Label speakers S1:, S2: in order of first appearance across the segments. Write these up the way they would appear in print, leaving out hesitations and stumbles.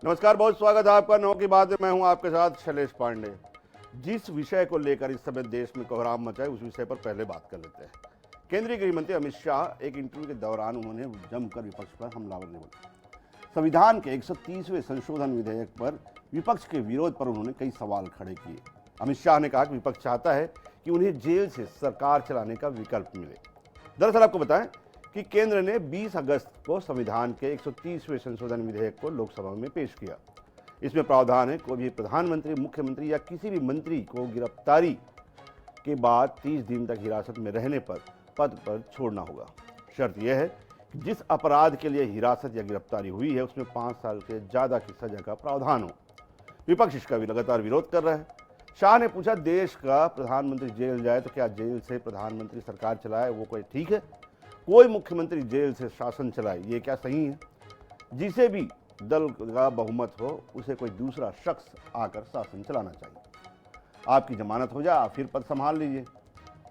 S1: नमस्कार, बहुत स्वागत है आपका 9 की बात में। मैं हूं आपके साथ शैलेश पांडे। जिस विषय को लेकर इस समय देश में कोहराम मचा है उस विषय पर पहले बात कर लेते हैं। केंद्रीय गृह मंत्री अमित शाह एक इंटरव्यू के दौरान उन्होंने जमकर विपक्ष पर हमलावर ने बोला। संविधान के 130वें संशोधन विधेयक पर विपक्ष के विरोध पर उन्होंने कई सवाल खड़े किए। अमित शाह ने कहा कि विपक्ष चाहता है कि उन्हें जेल से सरकार चलाने का विकल्प मिले। दरअसल आपको बताएं कि केंद्र ने 20 अगस्त को संविधान के 130वें संशोधन विधेयक को लोकसभा में पेश किया। इसमें प्रावधान है कोई भी प्रधानमंत्री, मुख्यमंत्री या किसी भी मंत्री को गिरफ्तारी के बाद 30 दिन तक हिरासत में रहने पर पद पर छोड़ना होगा। शर्त यह है कि जिस अपराध के लिए हिरासत या गिरफ्तारी हुई है उसमें 5 साल से ज़्यादा की सजा का प्रावधान हो। विपक्ष इसका भी लगातार विरोध कर रहा है। शाह ने पूछा, देश का प्रधानमंत्री जेल जाए तो क्या जेल से प्रधानमंत्री सरकार चलाए वो कोई ठीक है? कोई मुख्यमंत्री जेल से शासन चलाए ये क्या सही है? जिसे भी दल का बहुमत हो उसे कोई दूसरा शख्स आकर शासन चलाना चाहिए। आपकी जमानत हो जाए फिर पद संभाल लीजिए।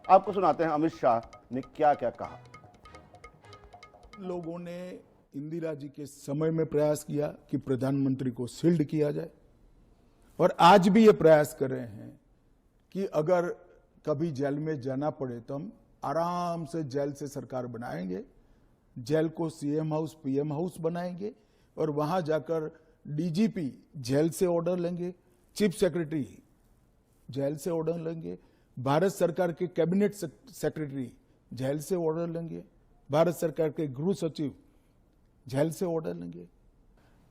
S1: आपको सुनाते हैं अमित शाह ने क्या क्या कहा।
S2: लोगों ने इंदिरा जी के समय में प्रयास किया कि प्रधानमंत्री को शील्ड किया जाए और आज भी ये प्रयास कर रहे हैं कि अगर कभी जेल में जाना पड़े तो हम आराम से जेल से सरकार बनाएंगे, जेल को सीएम हाउस पीएम हाउस बनाएंगे और वहां जाकर डीजीपी जेल से ऑर्डर लेंगे, चीफ सेक्रेटरी जेल से ऑर्डर लेंगे, भारत सरकार के कैबिनेट सेक्रेटरी जेल से ऑर्डर लेंगे, भारत सरकार के गृह सचिव जेल से ऑर्डर लेंगे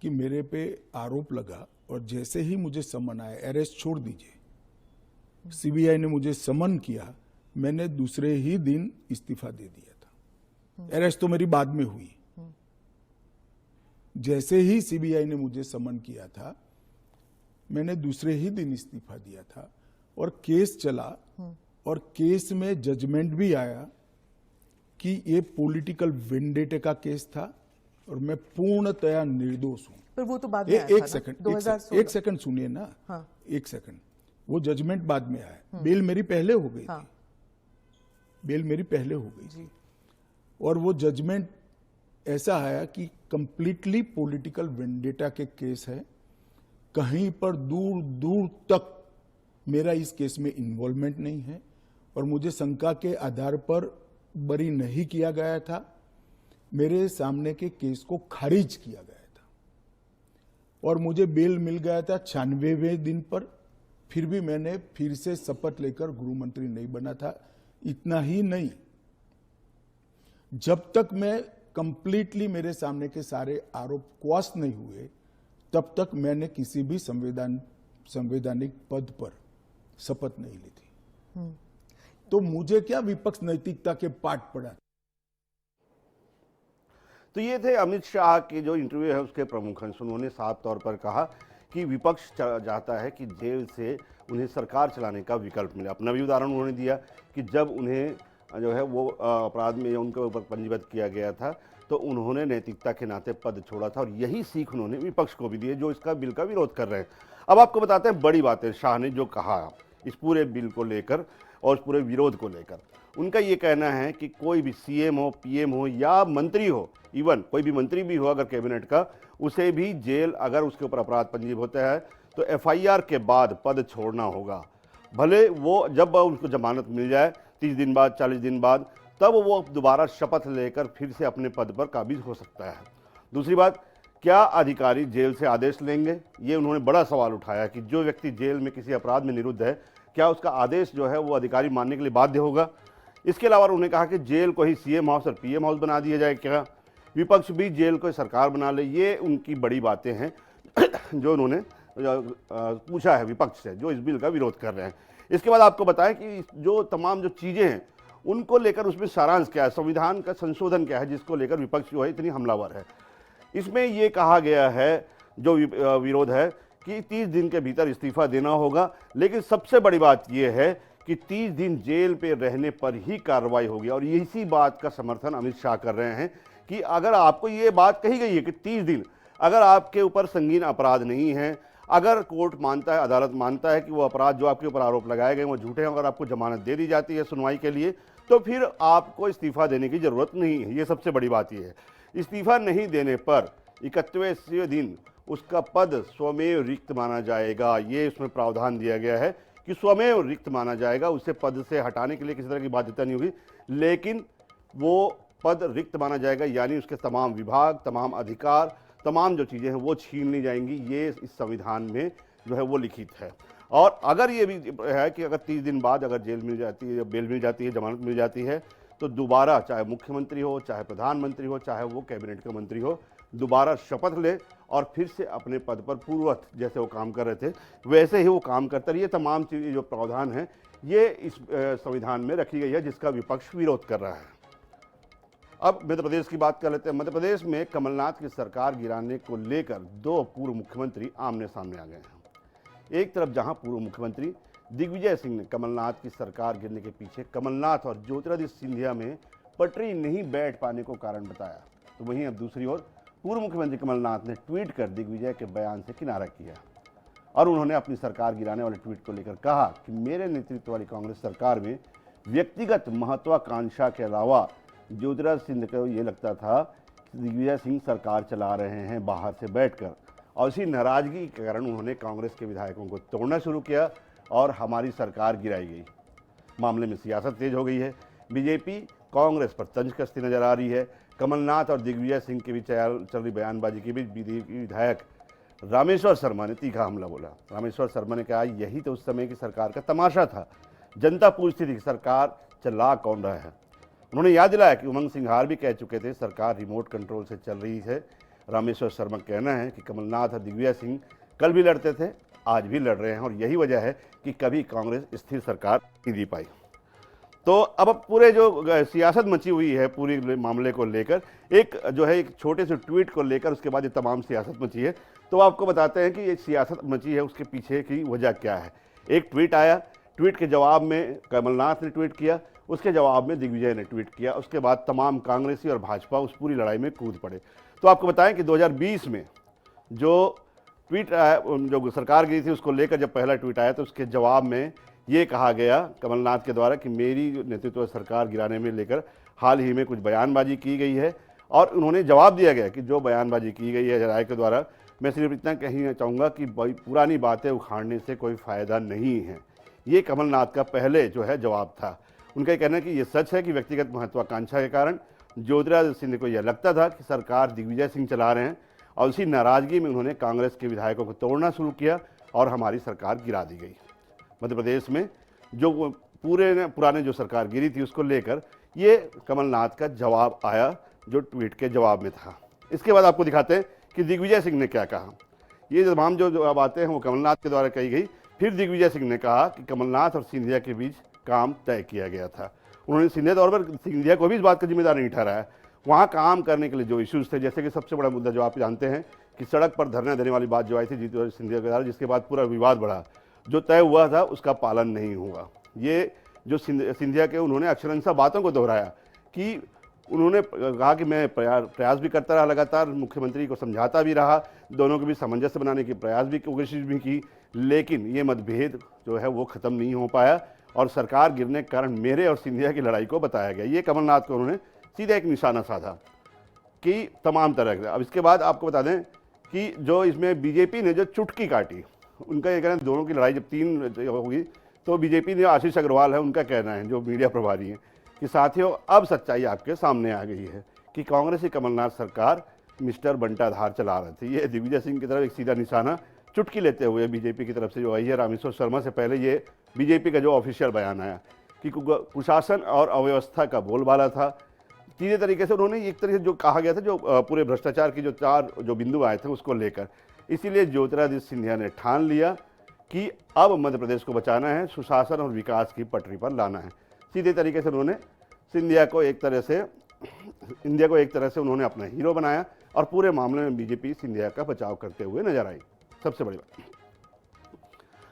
S2: कि मेरे पे आरोप लगा और जैसे ही मुझे समन आया, अरेस्ट छोड़ दीजिए, सीबीआई ने मुझे समन किया, मैंने दूसरे ही दिन इस्तीफा दे दिया था। अरेस्ट तो मेरी बाद में हुई। जैसे ही सीबीआई ने मुझे समन किया था मैंने दूसरे ही दिन इस्तीफा दिया था और केस चला और केस में जजमेंट भी आया कि ये पॉलिटिकल वेंडेटे का केस था और मैं पूर्णतया निर्दोष हूं।
S3: पर वो तो बाद में आया था ना?
S2: एक सेकंड सुनिए ना। हाँ। एक सेकंड, वो जजमेंट बाद में आया। बेल मेरी पहले हो गई थी। बेल मेरी पहले हो गई थी और वो जजमेंट ऐसा आया कि कंप्लीटली पॉलिटिकल वेंडेटा के केस है, कहीं पर दूर दूर तक मेरा इस केस में इन्वॉल्वमेंट नहीं है और मुझे शंका के आधार पर बरी नहीं किया गया था। मेरे सामने के केस को खारिज किया गया था और मुझे बेल मिल गया था 96वें दिन पर। फिर भी मैंने फिर से शपथ लेकर गृह मंत्री नहीं बना था। इतना ही नहीं, जब तक मैं कंप्लीटली मेरे सामने के सारे आरोप क्वाश नहीं हुए तब तक मैंने किसी भी संवैधानिक पद पर शपथ नहीं ली थी। तो मुझे क्या विपक्ष नैतिकता के पाठ पड़ा।
S1: तो ये थे अमित शाह के जो इंटरव्यू है उसके प्रमुख अंश। उन्होंने साफ तौर पर कहा कि विपक्ष चाहता है कि जेल से उन्हें सरकार चलाने का विकल्प मिले। अपना भी उदाहरण उन्होंने दिया कि जब उन्हें जो है वो अपराध में उनके ऊपर पंजीबद्ध किया गया था तो उन्होंने नैतिकता के नाते पद छोड़ा था और यही सीख उन्होंने विपक्ष को भी दी है जो इसका बिल का विरोध कर रहे हैं। अब आपको बताते हैं बड़ी बातें शाह ने जो कहा इस पूरे बिल को लेकर और इस पूरे विरोध को लेकर। उनका ये कहना है कि कोई भी सीएम हो, पीएम हो या मंत्री हो, इवन कोई भी मंत्री भी हो अगर कैबिनेट का, उसे भी जेल अगर उसके ऊपर अपराध पंजीबद्ध होता है तो एफआईआर के बाद पद छोड़ना होगा। भले वो जब उसको जमानत मिल जाए 30 दिन बाद, 40 दिन बाद, तब वो दोबारा शपथ लेकर फिर से अपने पद पर काबिज हो सकता है। दूसरी बात, क्या अधिकारी जेल से आदेश लेंगे? ये उन्होंने बड़ा सवाल उठाया कि जो व्यक्ति जेल में किसी अपराध में निरुद्ध है क्या उसका आदेश जो है वो अधिकारी मानने के लिए बाध्य होगा? इसके अलावा उन्होंने कहा कि जेल को ही सीएम हाउस और पीएम हाउस बना दिया जाए, क्या विपक्ष भी जेल को सरकार बना ले? ये उनकी बड़ी बातें हैं जो उन्होंने पूछा है विपक्ष से जो इस बिल का विरोध कर रहे हैं। इसके बाद आपको बताएं कि जो तमाम जो चीज़ें हैं उनको लेकर उसमें सारांश क्या है, संविधान का संशोधन क्या है जिसको लेकर विपक्ष जो है इतनी हमलावर है। इसमें ये कहा गया है जो विरोध है कि 30 दिन के भीतर इस्तीफा देना होगा, लेकिन सबसे बड़ी बात यह है कि 30 दिन जेल पे रहने पर ही कार्रवाई होगी और इसी बात का समर्थन अमित शाह कर रहे हैं कि अगर आपको ये बात कही गई है कि 30 दिन अगर आपके ऊपर संगीन अपराध नहीं है, अगर कोर्ट मानता है, अदालत मानता है कि वो अपराध जो आपके ऊपर आरोप लगाए गए वो झूठे हैं, अगर आपको जमानत दे दी जाती है सुनवाई के लिए तो फिर आपको इस्तीफा देने की जरूरत नहीं है। ये सबसे बड़ी बात ये है। इस्तीफा नहीं देने पर 31वें दिन उसका पद स्वमेव रिक्त माना जाएगा। ये इसमें प्रावधान दिया गया है कि स्वमेव रिक्त माना जाएगा, उसे पद से हटाने के लिए किसी तरह की बाध्यता नहीं होगी, लेकिन वो पद रिक्त माना जाएगा, यानी उसके तमाम विभाग, तमाम अधिकार, तमाम जो चीज़ें हैं वो छीन ली जाएंगी। ये इस संविधान में जो है वो लिखित है। और अगर ये भी है कि अगर 30 दिन बाद अगर जेल मिल जाती है, बेल मिल जाती है, जमानत मिल जाती है, तो दोबारा चाहे मुख्यमंत्री हो, चाहे प्रधानमंत्री हो, चाहे वो कैबिनेट का मंत्री हो, दोबारा शपथ ले और फिर से अपने पद पर पूर्ववत जैसे वो काम कर रहे थे वैसे ही वो काम करते रहिए। तमाम चीज़ें जो प्रावधान हैं ये इस संविधान में रखी गई है, जिसका विपक्ष विरोध कर रहा है। अब मध्य प्रदेश की बात कर लेते हैं। मध्य प्रदेश में कमलनाथ की सरकार गिराने को लेकर दो पूर्व मुख्यमंत्री आमने सामने आ गए हैं। एक तरफ जहां पूर्व मुख्यमंत्री दिग्विजय सिंह ने कमलनाथ की सरकार गिरने के पीछे कमलनाथ और ज्योतिरादित्य सिंधिया में पटरी नहीं बैठ पाने को कारण बताया, तो वहीं अब दूसरी ओर पूर्व मुख्यमंत्री कमलनाथ ने ट्वीट कर दिग्विजय के बयान से किनारा किया और उन्होंने अपनी सरकार गिराने वाले ट्वीट को लेकर कहा कि मेरे नेतृत्व वाली कांग्रेस सरकार में व्यक्तिगत महत्वाकांक्षा के अलावा ज्योतिरादित्य सिंधिया को ये लगता था कि दिग्विजय सिंह सरकार चला रहे हैं बाहर से बैठकर, और इसी नाराजगी के कारण उन्होंने कांग्रेस के विधायकों को तोड़ना शुरू किया और हमारी सरकार गिराई गई। मामले में सियासत तेज हो गई है। बीजेपी कांग्रेस पर तंज कसती नजर आ रही है। कमलनाथ और दिग्विजय सिंह के बीच चल रही बयानबाजी के बीच बीजेपी विधायक रामेश्वर शर्मा ने तीखा हमला बोला। रामेश्वर शर्मा ने कहा यही तो उस समय की सरकार का तमाशा था, जनता पूछती थी सरकार चला कौन रहा है। उन्होंने याद दिलाया कि उमंग सिंघार भी कह चुके थे सरकार रिमोट कंट्रोल से चल रही है। रामेश्वर शर्मा का कहना है कि कमलनाथ और दिग्विजय सिंह कल भी लड़ते थे, आज भी लड़ रहे हैं, और यही वजह है कि कभी कांग्रेस स्थिर सरकार नहीं दी पाई। तो अब पूरे जो सियासत मची हुई है पूरी मामले को लेकर, एक जो है एक छोटे से ट्वीट को लेकर उसके बाद ये तमाम सियासत मची है। तो आपको बताते हैं कि ये सियासत मची है उसके पीछे की वजह क्या है। एक ट्वीट आया, ट्वीट के जवाब में कमलनाथ ने ट्वीट किया, उसके जवाब में दिग्विजय ने ट्वीट किया, उसके बाद तमाम कांग्रेसी और भाजपा उस पूरी लड़ाई में कूद पड़े। तो आपको बताएं कि 2020 में जो ट्वीट आया, जो सरकार गिरी थी उसको लेकर जब पहला ट्वीट आया तो उसके जवाब में ये कहा गया कमलनाथ के द्वारा कि मेरी नेतृत्व सरकार गिराने में लेकर हाल ही में कुछ बयानबाजी की गई है, और उन्होंने जवाब दिया गया कि जो बयानबाजी की गई है राय के द्वारा, मैं सिर्फ इतना कहना चाहूँगा कि पुरानी बातें उखाड़ने से कोई फ़ायदा नहीं है। ये कमलनाथ का पहले जो है जवाब था। उनका कहना है कि ये सच है कि व्यक्तिगत महत्वाकांक्षा के कारण ज्योतिरादित्य सिंधिया को यह लगता था कि सरकार दिग्विजय सिंह चला रहे हैं, और उसी नाराजगी में उन्होंने कांग्रेस के विधायकों को तोड़ना शुरू किया और हमारी सरकार गिरा दी गई। मध्य प्रदेश में जो पुराने जो सरकार गिरी थी उसको लेकर ये कमलनाथ का जवाब आया जो ट्वीट के जवाब में था। इसके बाद आपको दिखाते हैं कि दिग्विजय सिंह ने क्या कहा। ये तमाम जो बातें हैं वो कमलनाथ के द्वारा कही गई। फिर दिग्विजय सिंह ने कहा कि कमलनाथ और सिंधिया के बीच काम तय किया गया था। उन्होंने सीधे तौर पर सिंधिया को भी इस बात का जिम्मेदार नहीं ठहराया। वहाँ काम करने के लिए जो इश्यूज थे, जैसे कि सबसे बड़ा मुद्दा जो आप जानते हैं कि सड़क पर धरना देने वाली बात जो आई थी ज्योतिरादित्य सिंधिया के द्वारा, जिसके बाद पूरा विवाद बढ़ा, जो तय हुआ था उसका पालन नहीं हुआ। ये जो सिंधिया के उन्होंने अक्षरशः बातों को दोहराया कि उन्होंने कहा कि मैं प्रयास भी करता रहा, लगातार मुख्यमंत्री को समझाता भी रहा, दोनों के बीच सामंजस्य बनाने की प्रयास भी कोशिश भी की, लेकिन ये मतभेद जो है वो ख़त्म नहीं हो पाया और सरकार गिरने के कारण मेरे और सिंधिया की लड़ाई को बताया गया। ये कमलनाथ को उन्होंने सीधा एक निशाना साधा कि तमाम तरह के। अब इसके बाद आपको बता दें कि जो इसमें बीजेपी ने जो चुटकी काटी, उनका ये कहना है दोनों की लड़ाई जब 3 होगी तो बीजेपी ने, आशीष अग्रवाल है उनका कहना है जो मीडिया प्रभारी हैं, कि साथियों अब सच्चाई आपके सामने आ गई है कि कांग्रेसी कमलनाथ सरकार मिस्टर बंटाधार चला रहे थे। ये दिग्विजय सिंह की तरफ एक सीधा निशाना चुटकी लेते हुए बीजेपी की तरफ से जो आई है रामेश्वर शर्मा से पहले ये बीजेपी का जो ऑफिशियल बयान आया कि कुशासन और अव्यवस्था का बोलबाला था। सीधे तरीके से उन्होंने एक तरीके से जो कहा गया था, जो पूरे भ्रष्टाचार की जो 4 जो बिंदु आए थे उसको लेकर, इसीलिए ज्योतिरादित्य सिंधिया ने ठान लिया कि अब मध्य प्रदेश को बचाना है, सुशासन और विकास की पटरी पर लाना है। सीधे तरीके से उन्होंने सिंधिया को एक तरह से उन्होंने अपना हीरो बनाया और पूरे मामले में बीजेपी सिंधिया का बचाव करते हुए नजर आई। सबसे बड़ी बात,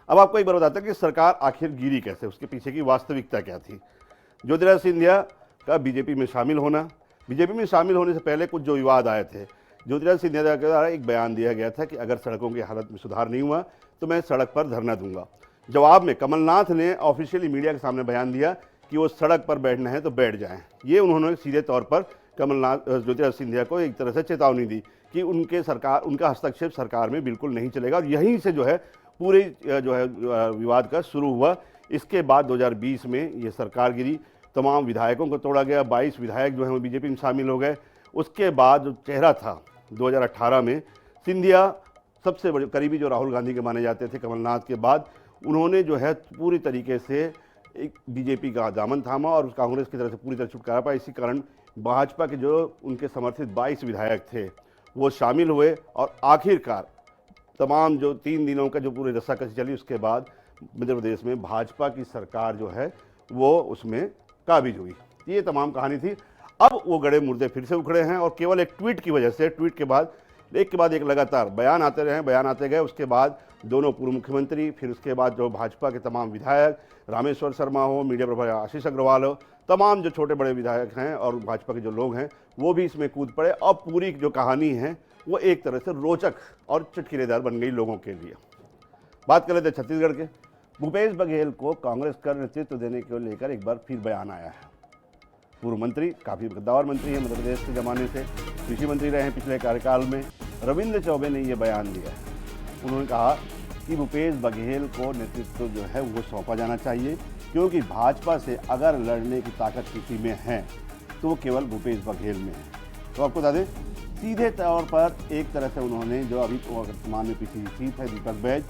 S1: अब आपको एक बार बताता है कि सरकार आखिर गिरी कैसे, उसके पीछे की वास्तविकता क्या थी। ज्योतिरादित्य सिंधिया का बीजेपी में शामिल होने से पहले कुछ जो विवाद आए थे, ज्योतिरादित्य सिंधिया के द्वारा एक बयान दिया गया था कि अगर सड़कों की हालत में सुधार नहीं हुआ तो मैं सड़क पर धरना दूंगा। जवाब में कमलनाथ ने ऑफिशियली मीडिया के सामने बयान दिया कि वो सड़क पर बैठना है तो बैठ जाएं। ये उन्होंने सीधे तौर पर ज्योतिरादित्य सिंधिया को एक तरह से चेतावनी दी कि उनका हस्तक्षेप सरकार में बिल्कुल नहीं चलेगा। और यहीं से जो है पूरे जो है विवाद का शुरू हुआ। इसके बाद 2020 में ये सरकार गिरी, तमाम विधायकों को तोड़ा गया, 22 विधायक जो हैं वो बीजेपी में शामिल हो गए। उसके बाद जो चेहरा था 2018 में, सिंधिया सबसे बड़े करीबी जो राहुल गांधी के माने जाते थे कमलनाथ के बाद, उन्होंने जो है पूरी तरीके से एक बीजेपी का दामन थामा और कांग्रेस की तरफ से पूरी तरह छुटकारा पाया। इसी कारण भाजपा के जो उनके समर्थित 22 विधायक थे वो शामिल हुए और आखिरकार तमाम जो 3 दिनों का जो पूरी रस्साकशी चली, उसके बाद मध्य प्रदेश में भाजपा की सरकार जो है वो उसमें काबिज हुई। ये तमाम कहानी थी। अब वो गड़े मुर्दे फिर से उखड़े हैं और केवल एक ट्वीट की वजह से, ट्वीट के बाद एक लगातार बयान आते रहे, बयान आते गए। उसके बाद दोनों पूर्व मुख्यमंत्री, फिर उसके बाद जो भाजपा के तमाम विधायक, रामेश्वर शर्मा हो, मीडिया प्रभारी आशीष अग्रवाल हो, तमाम जो छोटे बड़े विधायक हैं और भाजपा के जो लोग हैं वो भी इसमें कूद पड़े। अब पूरी जो कहानी है वो एक तरह से रोचक और चुटकिलेदार बन गई लोगों के लिए। बात कर लेते छत्तीसगढ़ के। भूपेश बघेल को कांग्रेस का नेतृत्व देने को लेकर एक बार फिर बयान आया है। पूर्व मंत्री, काफ़ी गद्दार मंत्री हैं, मध्य प्रदेश के ज़माने से कृषि मंत्री रहे हैं पिछले कार्यकाल में, रविंद्र चौबे ने ये बयान दिया है। उन्होंने कहा कि भूपेश बघेल को नेतृत्व जो है वो सौंपा जाना चाहिए, क्योंकि भाजपा से अगर लड़ने की ताकत किसी में है तो वो केवल भूपेश बघेल में है। तो आपको बता दें, सीधे तौर पर एक तरह से उन्होंने जो अभी वर्तमान में पीसीसी चीफ है दीपक बैज,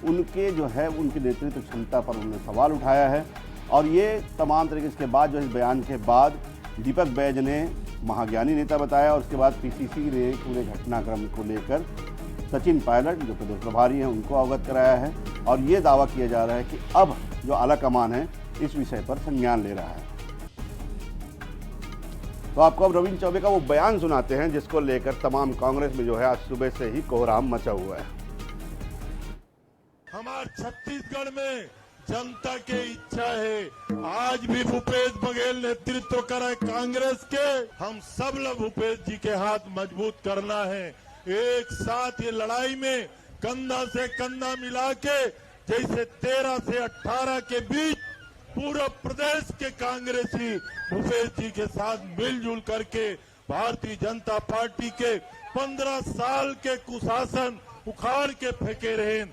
S1: उनके जो है उनकी नेतृत्व क्षमता पर उन्होंने सवाल उठाया है। और ये तमाम तरीके के बाद जो इस बयान के बाद दीपक बैज ने महाज्ञानी नेता बताया और उसके बाद पीसीसी ने पूरे घटनाक्रम को लेकर सचिन पायलट जो प्रदेश प्रभारी हैं उनको अवगत कराया है। और ये दावा किया जा रहा है कि अब जो आला कमान है इस विषय पर संज्ञान ले रहा है। तो आपको अब रविंद्र चौबे का वो बयान सुनाते हैं जिसको लेकर तमाम कांग्रेस में जो है आज सुबह से ही कोहराम मचा हुआ है।
S4: हमारे छत्तीसगढ़ में जनता की इच्छा है आज भी भूपेश बघेल नेतृत्व करे कांग्रेस के। हम सब लोग भूपेश जी के हाथ मजबूत करना है, एक साथ ये लड़ाई में कंधा से कंधा मिला के, जैसे 13 से 18 के बीच पूरा प्रदेश के कांग्रेसी भूपेश जी के साथ मिलजुल करके भारतीय जनता पार्टी के 15 साल के कुशासन उखाड़ के फेंके रहे।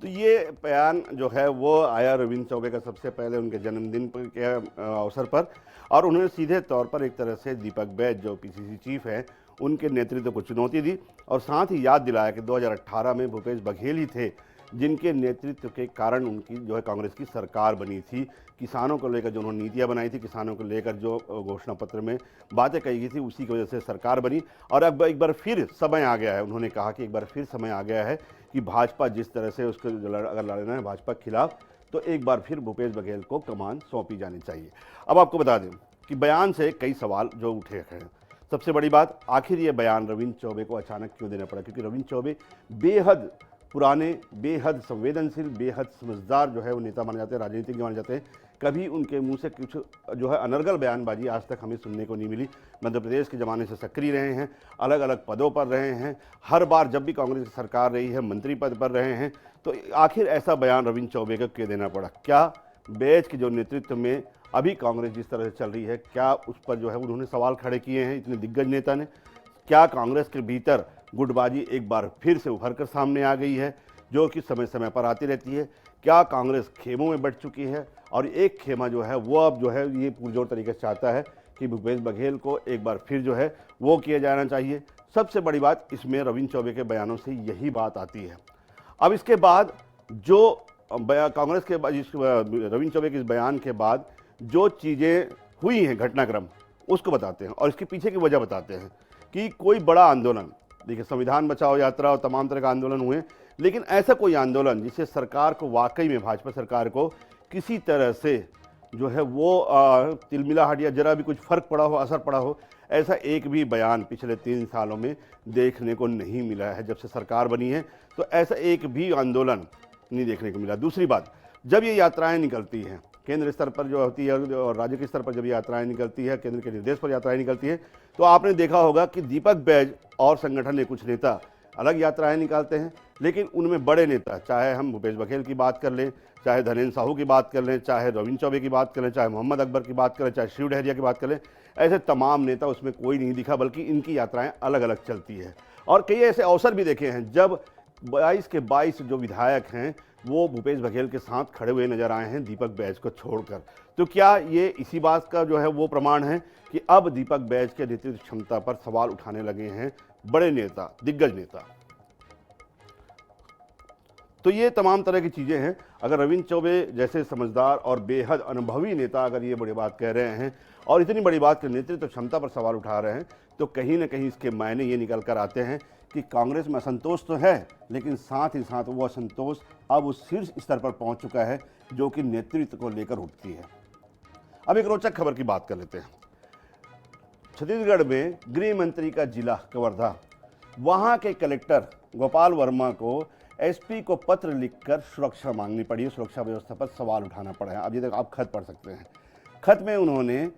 S1: तो ये बयान जो है वो आया रविंद्र चौबे का सबसे पहले उनके जन्मदिन के अवसर पर, और उन्होंने सीधे तौर पर एक तरह से दीपक बैज जो पीसीसी चीफ है उनके नेतृत्व को चुनौती दी और साथ ही याद दिलाया कि 2018 में भूपेश बघेल ही थे जिनके नेतृत्व के कारण उनकी जो है कांग्रेस की सरकार बनी थी। किसानों को लेकर जो उन्होंने नीतियाँ बनाई थी, किसानों को लेकर जो घोषणा पत्र में बातें कही गई थी, उसी की वजह से सरकार बनी। और अब एक बार फिर समय आ गया है, उन्होंने कहा कि एक बार फिर समय आ गया है कि भाजपा जिस तरह से उसको अगर लड़ना है भाजपा के खिलाफ, तो एक बार फिर भूपेश बघेल को कमान सौंपी जानी चाहिए। अब आपको बता दें कि बयान से कई सवाल जो उठे हैं। सबसे बड़ी बात, आखिर ये बयान रविंद्र चौबे को अचानक क्यों देना पड़ा? क्योंकि रविंद्र चौबे बेहद पुराने, बेहद संवेदनशील, बेहद समझदार जो है वो नेता माने जाते हैं, राजनीतिज्ञ माने जाते हैं। कभी उनके मुंह से कुछ जो है अनर्गल बयानबाजी आज तक हमें सुनने को नहीं मिली। मध्य प्रदेश के ज़माने से सक्रिय रहे हैं, अलग अलग पदों पर रहे हैं, हर बार जब भी कांग्रेस की सरकार रही है मंत्री पद पर रहे हैं। तो आखिर ऐसा बयान रविंद्र चौबे को क्यों देना पड़ा? क्या बैज के जो नेतृत्व में अभी कांग्रेस जिस तरह से चल रही है, क्या उस पर जो है उन्होंने सवाल खड़े किए हैं इतने दिग्गज नेता ने? क्या कांग्रेस के भीतर गुटबाजी एक बार फिर से उभर कर सामने आ गई है, जो कि समय समय पर आती रहती है? क्या कांग्रेस खेमों में बंट चुकी है और एक खेमा जो है वो अब जो है ये पुरजोर तरीके से चाहता है कि भूपेश बघेल को एक बार फिर जो है वो किया जाना चाहिए? सबसे बड़ी बात इसमें रविंद्र चौबे के बयानों से यही बात आती है। अब इसके बाद जो कांग्रेस के रविंद्र चौबे के इस बयान के बाद जो चीज़ें हुई हैं, घटनाक्रम, उसको बताते हैं और इसके पीछे की वजह बताते हैं कि कोई बड़ा आंदोलन, देखिए संविधान बचाओ यात्रा और तमाम तरह का आंदोलन हुए, लेकिन ऐसा कोई आंदोलन जिससे सरकार को वाकई में, भाजपा सरकार को किसी तरह से जो है वो तिलमिलाहट या जरा भी कुछ फ़र्क पड़ा हो, असर पड़ा हो, ऐसा एक भी बयान पिछले 3 सालों में देखने को नहीं मिला है। जब से सरकार बनी है तो ऐसा एक भी आंदोलन नहीं देखने को मिला। दूसरी बात, जब ये यात्राएं निकलती हैं केंद्र स्तर पर जो होती है और राज्य के स्तर पर जब यात्राएं निकलती है, केंद्र के निर्देश पर यात्राएं निकलती है, तो आपने देखा होगा कि दीपक बैज और संगठन के कुछ नेता अलग यात्राएं निकालते हैं, लेकिन उनमें बड़े नेता, चाहे हम भूपेश बघेल की बात कर लें, चाहे धनेन्द्र साहू की बात कर लें, चाहे रविंद्र चौबे की बात कर लें, चाहे मोहम्मद अकबर की बात करें, चाहे शिव डहरिया की बात करें, ऐसे तमाम नेता उसमें कोई नहीं दिखा, बल्कि इनकी यात्राएं अलग अलग चलती है। और कई ऐसे अवसर भी देखे हैं जब 22 के 22 जो विधायक हैं वो भूपेश बघेल के साथ खड़े हुए नजर आए हैं दीपक बैज को छोड़कर। तो क्या ये इसी बात का जो है वो प्रमाण है कि अब दीपक बैज के नेतृत्व क्षमता पर सवाल उठाने लगे हैं बड़े नेता, दिग्गज नेता? तो ये तमाम तरह की चीज़ें हैं। अगर रविंद्र चौबे जैसे समझदार और बेहद अनुभवी नेता अगर ये बड़ी बात कह रहे हैं और इतनी बड़ी बात के नेतृत्व क्षमता पर सवाल उठा रहे हैं, तो कहीं ना कहीं इसके मायने ये निकल कर आते हैं कि कांग्रेस में असंतोष तो है, लेकिन साथ ही साथ वो असंतोष अब उस शीर्ष स्तर पर पहुंच चुका है जो कि नेतृत्व को लेकर उठती है। अब एक रोचक खबर की बात कर लेते हैं। छत्तीसगढ़ में गृह मंत्री का जिला कवर्धा, वहां के कलेक्टर गोपाल वर्मा को एसपी को पत्र लिखकर सुरक्षा मांगनी पड़ी, सुरक्षा व्यवस्था पर सवाल उठाना पड़ा है। अब ये तक आप खत पढ़ सकते हैं। खत में उन्होंने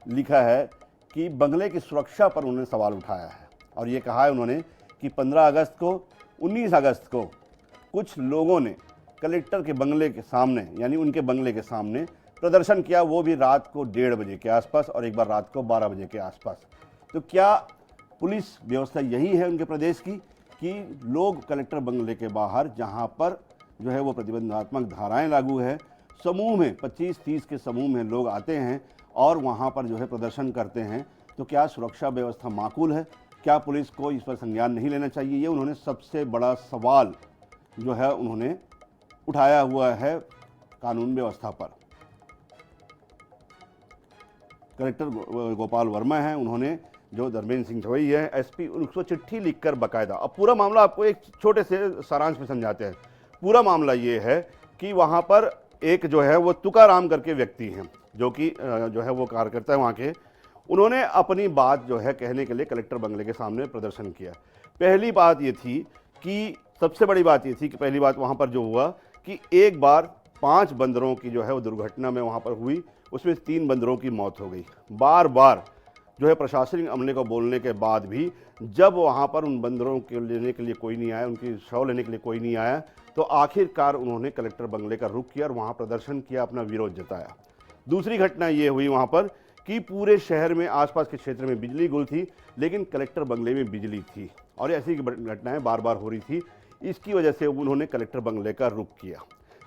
S1: लिखा है कि बंगले की सुरक्षा पर उन्होंने सवाल उठाया है और ये कहा है उन्होंने कि 15 अगस्त को 19 अगस्त को कुछ लोगों ने कलेक्टर के बंगले के सामने, यानी उनके बंगले के सामने प्रदर्शन किया, वो भी रात को 1:30 बजे के आसपास और एक बार रात को 12 बजे के आसपास। तो क्या पुलिस व्यवस्था यही है उनके प्रदेश की कि लोग कलेक्टर बंगले के बाहर, जहां पर जो है वो प्रतिबंधात्मक धाराएं लागू है, समूह में 25-30 के समूह में लोग आते हैं और वहां पर जो है प्रदर्शन करते हैं? तो क्या सुरक्षा व्यवस्था माकूल है? क्या पुलिस को इस पर संज्ञान नहीं लेना चाहिए? ये उन्होंने सबसे बड़ा सवाल जो है उन्होंने उठाया हुआ है कानून व्यवस्था पर। कलेक्टर गोपाल वर्मा हैं, उन्होंने जो धर्मेंद्र सिंह चौबे है एसपी, उसको चिट्ठी लिखकर बाकायदा। अब पूरा मामला आपको एक छोटे से सारांश में समझाते हैं। पूरा मामला ये है कि वहाँ पर एक जो है वो तुकाराम करके व्यक्ति हैं जो कि जो है वो कार्यकर्ता है वहाँ के, उन्होंने अपनी बात जो है कहने के लिए कलेक्टर बंगले के सामने प्रदर्शन किया। पहली बात ये थी कि सबसे बड़ी बात ये थी कि पहली बात वहाँ पर जो हुआ कि एक बार 5 बंदरों की जो है वो दुर्घटना में वहाँ पर हुई, उसमें 3 बंदरों की मौत हो गई। बार बार जो है प्रशासनिक अमले को बोलने के बाद भी जब वहाँ पर उन बंदरों को लेने के लिए कोई नहीं आया, उनकी शव लेने के लिए कोई नहीं आया, तो आखिरकार उन्होंने कलेक्टर बंगले का रुख किया और वहाँ प्रदर्शन किया, अपना विरोध जताया। दूसरी घटना ये हुई वहाँ पर कि पूरे शहर में आसपास के क्षेत्र में बिजली गुल थी, लेकिन कलेक्टर बंगले में बिजली थी और ऐसी घटनाएं बार बार हो रही थी। इसकी वजह से उन्होंने कलेक्टर बंगले का रुख किया।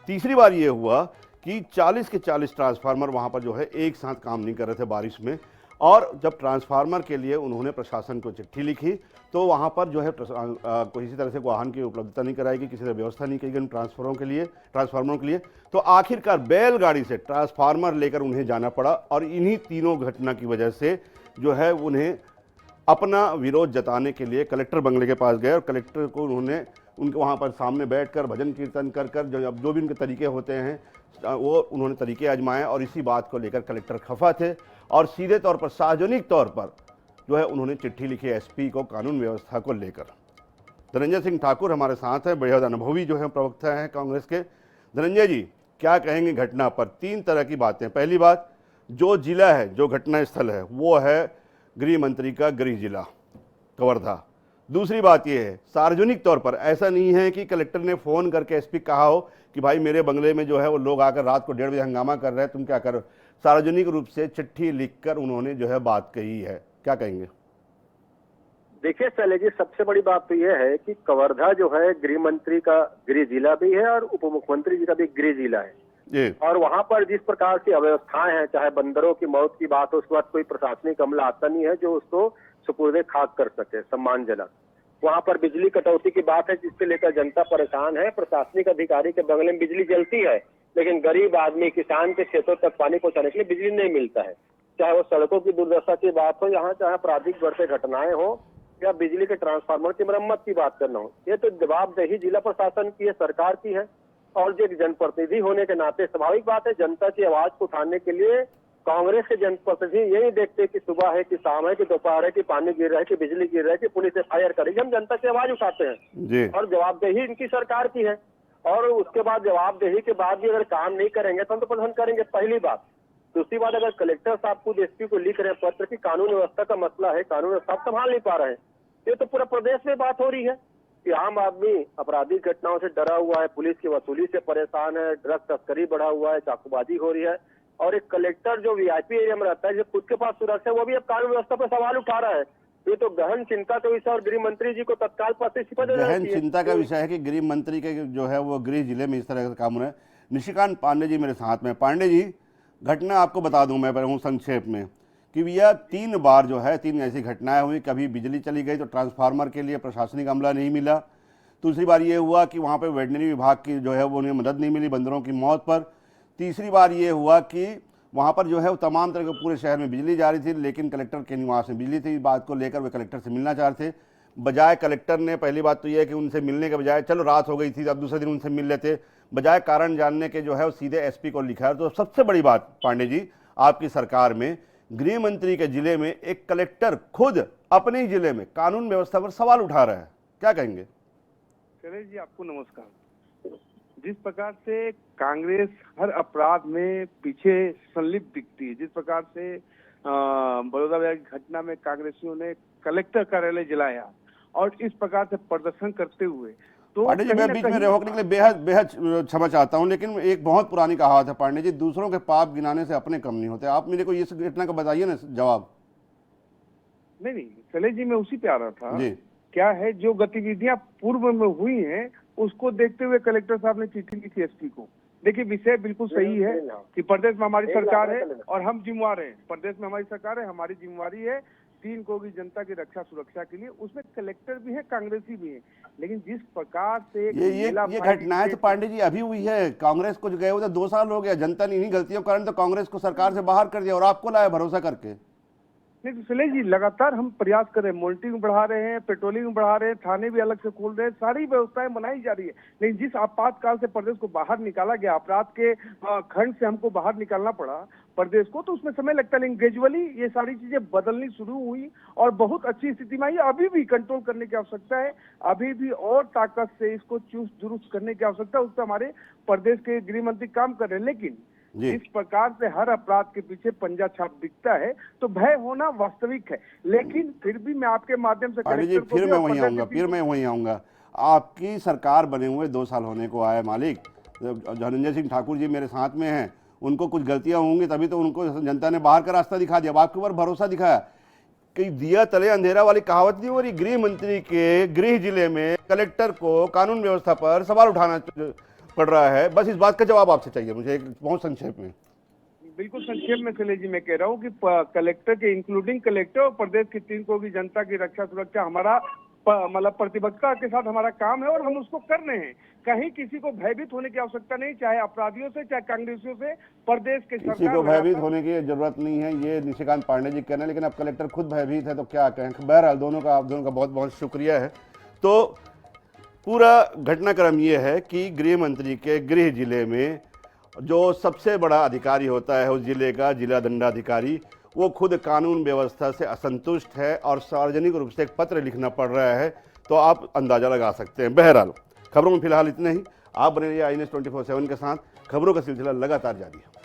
S1: तीसरी बार ये हुआ कि 40 के 40 ट्रांसफार्मर वहाँ पर जो है एक साथ काम नहीं कर रहे थे बारिश में, और जब ट्रांसफार्मर के लिए उन्होंने प्रशासन को चिट्ठी लिखी तो वहाँ पर जो है किसी तरह से वाहन की उपलब्धता नहीं कराएगी, किसी तरह व्यवस्था नहीं की गई ट्रांसफार्मरों के लिए, तो आखिरकार बैलगाड़ी से ट्रांसफार्मर लेकर उन्हें जाना पड़ा। और इन्हीं तीनों घटना की वजह से जो है उन्हें अपना विरोध जताने के लिए कलेक्टर बंगले के पास गए और कलेक्टर को उन्होंने उनके वहाँ पर सामने बैठकर भजन कीर्तन कर जो भी उनके तरीके होते हैं वो उन्होंने तरीके आजमाए और इसी बात को लेकर कलेक्टर खफा थे और सीधे तौर पर सार्वजनिक तौर पर जो है उन्होंने चिट्ठी लिखी एसपी को कानून व्यवस्था को लेकर। धनंजय सिंह ठाकुर हमारे साथ हैं, बेहद अनुभवी जो है प्रवक्ता हैं कांग्रेस के। धनंजय जी, क्या कहेंगे घटना पर? 3 तरह की बातें। पहली बात, जो जिला है, जो घटना स्थल है वो है गृह मंत्री का गृह जिला कवर्धा। दूसरी बात यह है सार्वजनिक तौर पर ऐसा नहीं है कि कलेक्टर ने फ़ोन करके एसपी कहा हो कि भाई मेरे बंगले में जो है वो लोग आकर रात को 1:30 बजे हंगामा कर रहे हैं, तुम क्या करो। सार्वजनिक रूप से चिट्ठी लिखकर उन्होंने जो है बात कही है, क्या कहेंगे?
S5: देखिए शैलेश जी, सबसे बड़ी बात तो यह है कि कवर्धा जो है गृह मंत्री का गृह जिला भी है और उप मुख्यमंत्री जी का भी गृह जिला है। और वहां पर जिस प्रकार की अव्यवस्थाएं हैं, चाहे बंदरों की मौत की बात हो, उसके बाद कोई प्रशासनिक अमला आता नहीं है जो उसको सुपुर्दे खाक कर सके सम्मानजनक। वहां पर बिजली कटौती की बात है जिसके लेकर जनता परेशान है। प्रशासनिक अधिकारी के बंगले में बिजली जलती है लेकिन गरीब आदमी किसान के खेतों तक पानी पहुंचाने के लिए बिजली नहीं मिलता है। चाहे वो सड़कों की दुर्दशा की बात हो, यहाँ चाहे आपराधिक बढ़ते घटनाएं हो या बिजली के ट्रांसफार्मर की मरम्मत की बात करना हो, ये तो जवाबदेही जिला प्रशासन की है, सरकार की है। और जो जनप्रतिनिधि होने के नाते स्वाभाविक बात है जनता की आवाज को उठाने के लिए कांग्रेस के जनप्रतिनिधि यही देखते कि सुबह है कि शाम है कि दोपहर है कि पानी गिर रहा है कि बिजली गिर रहा है कि पुलिस FIR करेगी, हम जनता की आवाज उठाते हैं और जवाबदेही इनकी सरकार की है। और उसके बाद जवाबदेही के बाद भी अगर काम नहीं करेंगे तो हम तो प्रदर्शन करेंगे, पहली बात। दूसरी बात, अगर कलेक्टर साहब खुद SP को लिख रहे हैं पत्र की कानून व्यवस्था का मसला है, कानून व्यवस्था संभाल नहीं पा रहे हैं, ये तो पूरा प्रदेश में बात हो रही है। कि आम आदमी आपराधिक घटनाओं से डरा हुआ है, पुलिस की वसूली से परेशान है, ड्रग तस्करी बढ़ा हुआ है, चाकूबाजी हो रही है, और एक कलेक्टर जो वीआईपी एरिया में रहता है, जो खुद के पास सुरक्षा है, वो भी अब कानून व्यवस्था पर सवाल उठा रहा है। ये तो गहन चिंता का विषय और गृह मंत्री जी को तत्काल पद से इस्तीफा देना
S1: गहन
S5: चाहिए।
S1: चिंता का विषय है कि गृह मंत्री के जो है वो गृह जिले में इस तरह का काम हो रहा है। निशिकांत पांडे जी मेरे साथ में। पांडे जी, घटना आपको बता दूं मैं हूँ संक्षेप में कि यह 3 बार जो है 3 ऐसी घटनाएं हुई। कभी बिजली चली गई तो ट्रांसफार्मर के लिए प्रशासनिक अमला नहीं मिला। दूसरी बार ये हुआ कि वहाँ पे वेटनरी विभाग की जो है वो उन्हें मदद नहीं मिली बंदरों की मौत पर। तीसरी बार ये हुआ कि वहाँ पर जो है वो तमाम तरह के पूरे शहर में बिजली जा रही थी, लेकिन कलेक्टर के निवास में बिजली थी। इस बात को लेकर वे कलेक्टर से मिलना चाह रहे थे। बजाय कलेक्टर ने, पहली बात तो यह है कि उनसे मिलने के बजाय, चलो रात हो गई थी, अब दूसरे दिन उनसे मिल लेते, बजाय कारण जानने के जो है वो सीधे एसपी को लिखा है। तो सबसे बड़ी बात पांडे जी, आपकी सरकार में गृह मंत्री के जिले में एक कलेक्टर खुद अपने ही जिले में कानून व्यवस्था पर सवाल उठा रहा है, क्या कहेंगे?
S6: शैलेश जी, आपको नमस्कार। जिस प्रकार से कांग्रेस हर अपराध में पीछे संलिप्त दिखती है, जिस प्रकार से बड़ौदा की घटना में कांग्रेसियों ने कलेक्टर कार्यालय जलाया और इस प्रकार से प्रदर्शन करते हुए, तो
S1: पांडे जी मैं बीच में रोकने के लिए बेहद क्षमा चाहता हूं, लेकिन एक बहुत पुरानी कहावत है पांडे जी, दूसरों के पाप गिनाने से अपने कम नहीं होते। आप मेरे को इस घटना का बताइए ना जवाब।
S6: नहीं, शैलेश जी मैं उसी पे आ रहा था
S1: जी।
S6: क्या है, जो गतिविधियां पूर्व में हुई हैं उसको देखते हुए कलेक्टर साहब ने चिट्ठी लिखी एसपी को। देखिए, विषय बिल्कुल सही है कि प्रदेश में हमारी सरकार है और हम जिम्मेवार हैं। प्रदेश में हमारी सरकार है, हमारी जिम्मेवारी है 3 करोड़ की जनता की रक्षा सुरक्षा के लिए। उसमें कलेक्टर भी है, कांग्रेसी भी है, लेकिन जिस प्रकार से
S1: ये घटनाएं तो पांडे जी अभी हुई है। कांग्रेस को जो गए हुए 2 साल हो गया, जनता ने इन्हीं गलतियों के कारण तो कांग्रेस को सरकार से बाहर कर दिया और आपको लाया भरोसा करके।
S6: नहीं, शैलेश जी लगातार हम प्रयास कर रहे हैं, मॉनिटरिंग बढ़ा रहे हैं, पेट्रोलिंग बढ़ा रहे हैं, थाने भी अलग से खोल रहे हैं, सारी व्यवस्थाएं बनाई जा रही है। लेकिन जिस आपातकाल से प्रदेश को बाहर निकाला गया, अपराध के खंड से हमको बाहर निकालना पड़ा प्रदेश को, तो उसमें समय लगता है, लेकिन ग्रेजुअली ये सारी चीजें बदलनी शुरू हुई और बहुत अच्छी स्थिति में आई। अभी भी कंट्रोल करने की आवश्यकता है, अभी भी और ताकत से इसको चुस्त दुरुस्त करने की आवश्यकता है। उस पर हमारे प्रदेश के गृह मंत्री काम कर रहे हैं। लेकिन इस प्रकार से हर अपराध के पीछे पंजा छाप दिखता है तो भय होना वास्तविक है। लेकिन फिर भी मैं आपके माध्यम से
S1: फिर मैं वहीं आऊंगा। आपकी सरकार बने हुए 2 साल होने को आए मालिक, धनंजय सिंह ठाकुर जी मेरे साथ में हैं, उनको कुछ गलतियां होंगी तभी तो उनको जनता ने बाहर का रास्ता दिखा दिया, आपके ऊपर भरोसा दिखाया। कि दिया तले अंधेरा वाली कहावत नहीं हो रही। गृह मंत्री के गृह जिले में कलेक्टर को कानून व्यवस्था पर सवाल उठाना पड़ रहा है। बस इस बात का जवाब आपसे चाहिए मुझे, एक बहुत संक्षेप में।
S6: बिल्कुल संक्षेप में शैलेश जी मैं कह रहा हूँ कि कलेक्टर के इंक्लूडिंग कलेक्टर और प्रदेश की 3 करोड़ की जनता की रक्षा सुरक्षा हमारा मतलब प्रतिबद्धता के साथ हमारा काम है और हम उसको कर रहे हैं। कहीं किसी को भयभीत होने की आवश्यकता नहीं, चाहे अपराधियों से चाहे कांग्रेसियों से। प्रदेश के सरकार
S1: किसी को भयभीत होने की जरूरत नहीं है, ये निशिकांत पांडे जी कहना है, लेकिन अब कलेक्टर खुद भयभीत है तो क्या कहें। बहरहाल आप दोनों का बहुत बहुत शुक्रिया है। तो पूरा घटनाक्रम ये है कि गृह मंत्री के गृह जिले में जो सबसे बड़ा अधिकारी होता है उस जिले का जिला दंडाधिकारी, वो खुद कानून व्यवस्था से असंतुष्ट है और सार्वजनिक रूप से एक पत्र लिखना पड़ रहा है। तो आप अंदाजा लगा सकते हैं। बहरहाल खबरों में फिलहाल इतने ही। आप बने रहिए INS 24/7 के साथ। खबरों का सिलसिला लगातार जारी है।